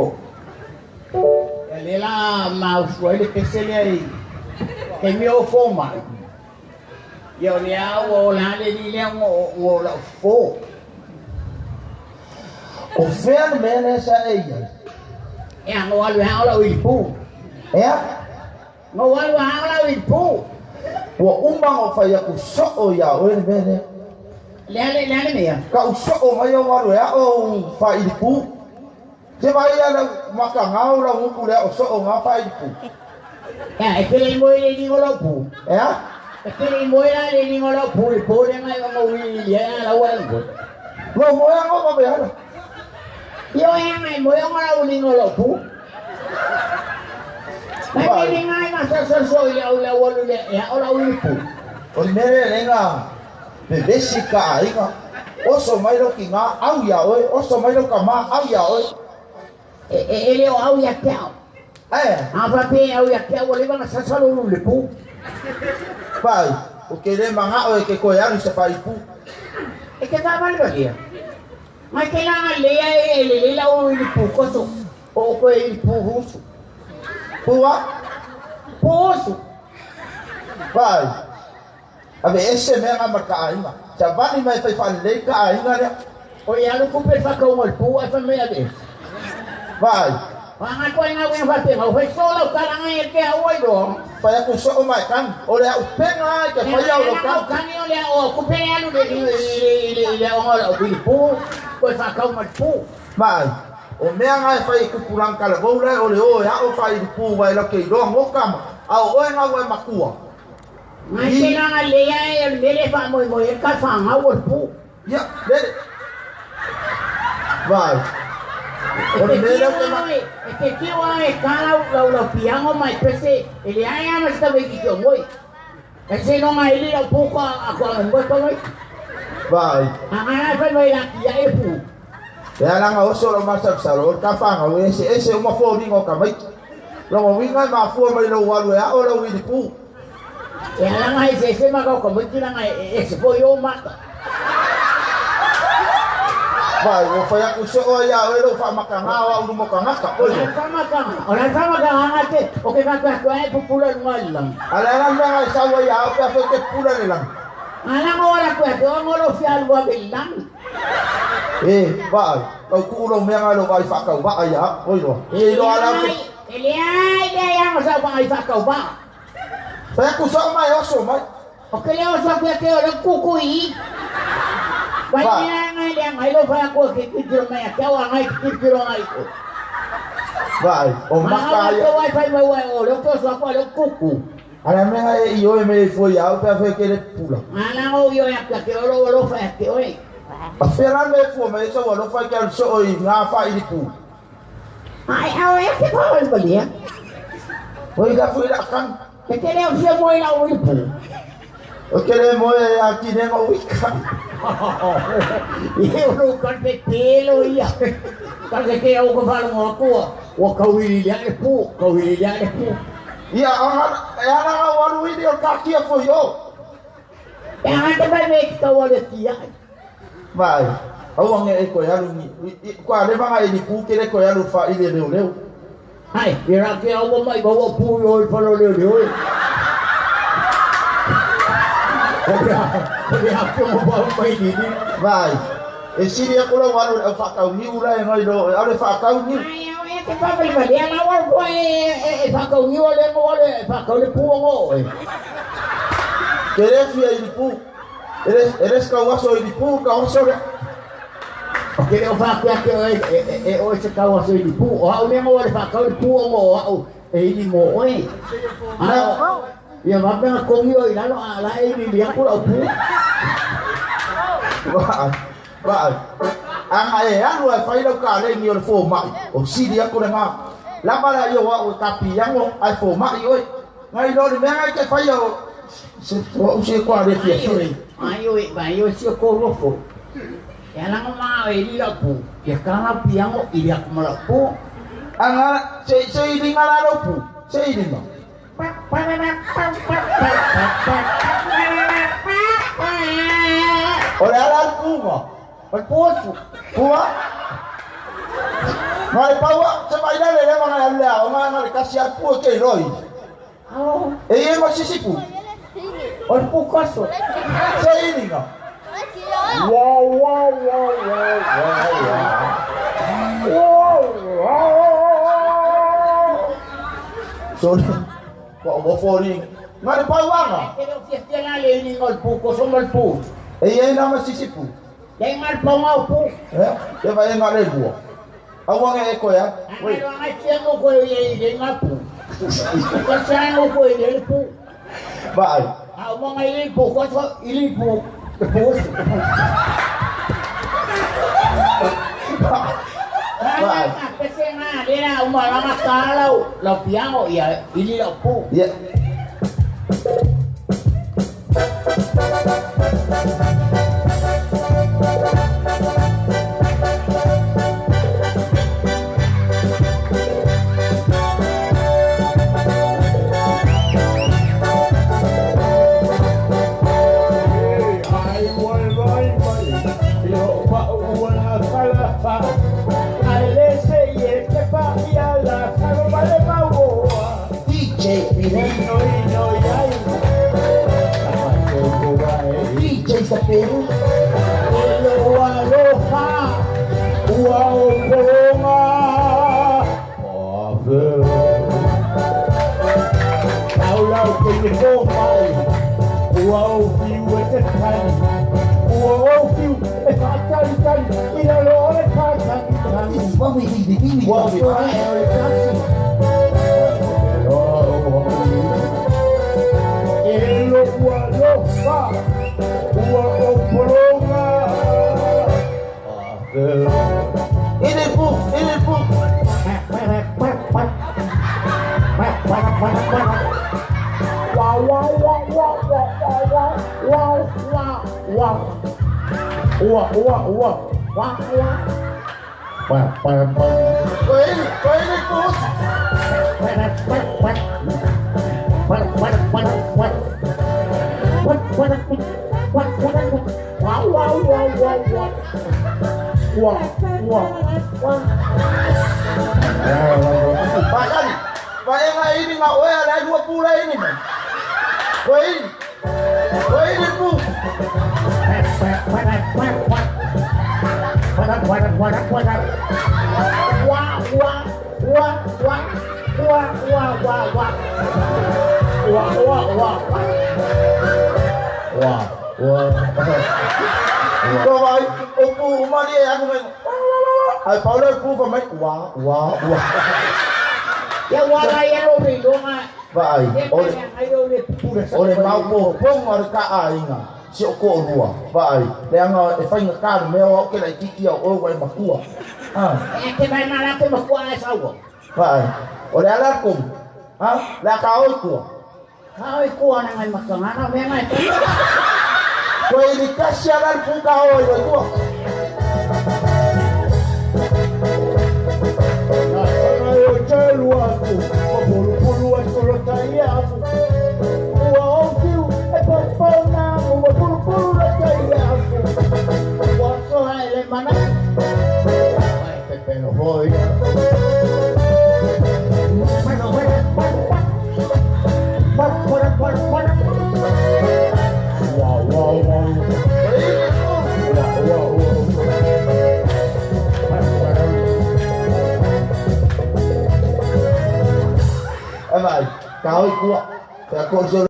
po. Lela mau suai de pesele ai. Ke meu foma. Yo lia o la le ni le ngo la fo. O fea mene sa eia. E ngo alu ha ola wipu. Ea? Ngo alu ha ola wipu. Wa umbang o fai aku so'o ya o mene. Lele mea. Ka o so'o mai o waru ya o fai pu. Se vai ala maka ngau la nguku le o so'o nga fai pu. Ya, e pele mo le ni ngolo pu. Ea? E pele mo le ni ngolo pu, po le mai ngo wi ya la wa ngo. Ngo mo ya ngo ba ya. Yo ya mai mo ya ngolo ni ngolo pu. Mai ni ngai ma sa so ya o la wa le ya o la wi pu. O mene lenga. Bebesi ka inga. Oso mai lo ki nga au ya oi, oso mai lo ka ma au ya oi. Ele o au ya kau. Apa pe au ya kau le bang sa lo le pu. Pai, o que le manga o que coiaru se fai pu. E que tá mal dia. Mas que lá le ele lá o pu coso. O ko ele pu russo. Pua? Poço. Pai. Abe esse menga marca ainda. Chavani mai fai falei ka ainda ne. O ya lo ku pe fa ka o pu a fa me ade. Vai. Mga ko nga wen fa te mo fa solo ka lang ai ke o do. Pai aku so mai kan. Ole au penga ke fai au lo kan. Kan yo le o ku pe alu le o ngolo pu. Ko fa ka o pu. Vai. O menga fai ku pulang kala bo le ole o ya o fai pu vai lo ke do ngo kam. Au o nga we makua. Mas que lá le ya le fa mo ka fa nga o pu. Ya, dede. Vai. Este tío es cara lo piano mai pese ele ai ama sta ve que moi. Ese no mai ele lo pouco a con moi con moi. Vai. Ana fa noi la ya e pu. Ya lang o so lo masak salor ka fa nga we ese uma fo ni ngo ka mai. Lo mo winga ma fo mai lo walu ya o lo wi di pu. Ya lang ai se ma ko mo kila ngai ese fo yo mata. Vai, o fai aku so ya o lo fa makanga o mo kanga ka o. Ora sama ka te o ke ka ko ai popular ngalang. Ala lang nga sa wa ya o pa ke pula ni lang. Ala mo ora ko te o lo fial wa bilang. Vai, o ku lo me nga lo vai fa ka ba ya, o lo. Lo ala ke. Ele ai ya mo sa vai fa ka ba. Fai aku so mai o so mai. O ke le o so ke te o kukui. Banyak ngai lo fa ko ke kiro mai ka wa ngai kiro ngai ko. Vai, o makaya. Ko wifi mai wa o lo to so ko lo kuku. Ala me nga yo me foi ya o pa ke le pula. Ala o yo ya ka ke lo fa ke oi. A fera me fo me so lo fa ke so o nga fa i pu. Ai au e ke pa o balia. Foi da kan. Ke le o se moi la o pu. O que le mo aqui nem o wika. Eu não quero petelo ia. Kalau kita au ko falu aku, wa kawili ya pu. Ia ana waru ini o kaki foi yo. Yang ada baik kita wala kia. Vai. Au nge ko ya lu ni. Ko ale banga ini pu ke le ko ya lu fa ile leu. Hai, kira ke au mai bawa pu yo falo leu. Oke, aku mau bawa mai ni. Vai. E siri aku la waru fa ka ni ula e ngai do, ale fa ka ni. Ai, ke pa bali bali ana wa ko fa ka ni wala mo wala fa ka le pu ngo. Querer fia ini pu. Eres ka waso ini pu ka waso. Oke, o fa ke o se ka waso ini pu. O au ne mo wala fa ka le pu ngo au ini mo oi. Ana ya mabang ko ngiyo ilalo ala ini dia ko pu. Vai. Ang ayan wa fai lo ka le ni o fo mai. O si dia ko nga. La mala yo wa o tapi yang o ai fo mai oi. Ngai lo me ngai ke fai yo. Se ko ale fia soi. Ai yo si ko ro fo. Ya lang ma e li la pu. Ya kana piang o ili ak mala pu. Ang se ini ngala lo pu. Se ini no. Olha lá o puma. Poço. Puma. Ngai paua se mai dale le mana ala o ngai kasi pu ke roi. Oh. E masisipu. On pu kaso. Se ini nga. Wow wow wow wow wow. Wow. So ko fori. Ngai paua nga. Pero fiesta ngale ni ngol pu ko so ngol pu. E na masisipu. Dai ngal pangau pu. Ya vai ngale buo. Awang e ko ya. Wei. Ngai tiamo ko ye dai ngal pu. Kasano ko ye pu. Vai. Ah, mga ilipo ko so ilipo. Vai. Kasi nga, dila umalama kalaw. Lapiango, ya, ililaw po. Yeah. DJ sa Peru. Aloha, wow, bonga. Laulau telefon, wow, view at the time. Wow, view at the time. In a lot of time. This is what we need. Wow, Ini bu. Bahkan ini nggak weh ada 20 ini man. Ini bu. Kau baik, upu rumah dia aku main. Ay Paulo upu pa main. Wah. Ya wala ya lo rido nga. Vai, ole mau po pong ar ka ainga. Si ko rua. Vai, le anga e fai ka me o ke lai kiki o vai makua. E ke vai mala ke makua na sawo. Vai. Ole ala kum. La ka o ko. Ka o ko na ngai makanga me ngai. Ko ini kasyaran pu ka o ko. Luaku, pulu-pulu solo taiafu. Uau e papona, pulu-pulu taiafu. Waso ele mana. Ai Petelo foi. Vai, kau ikut, kau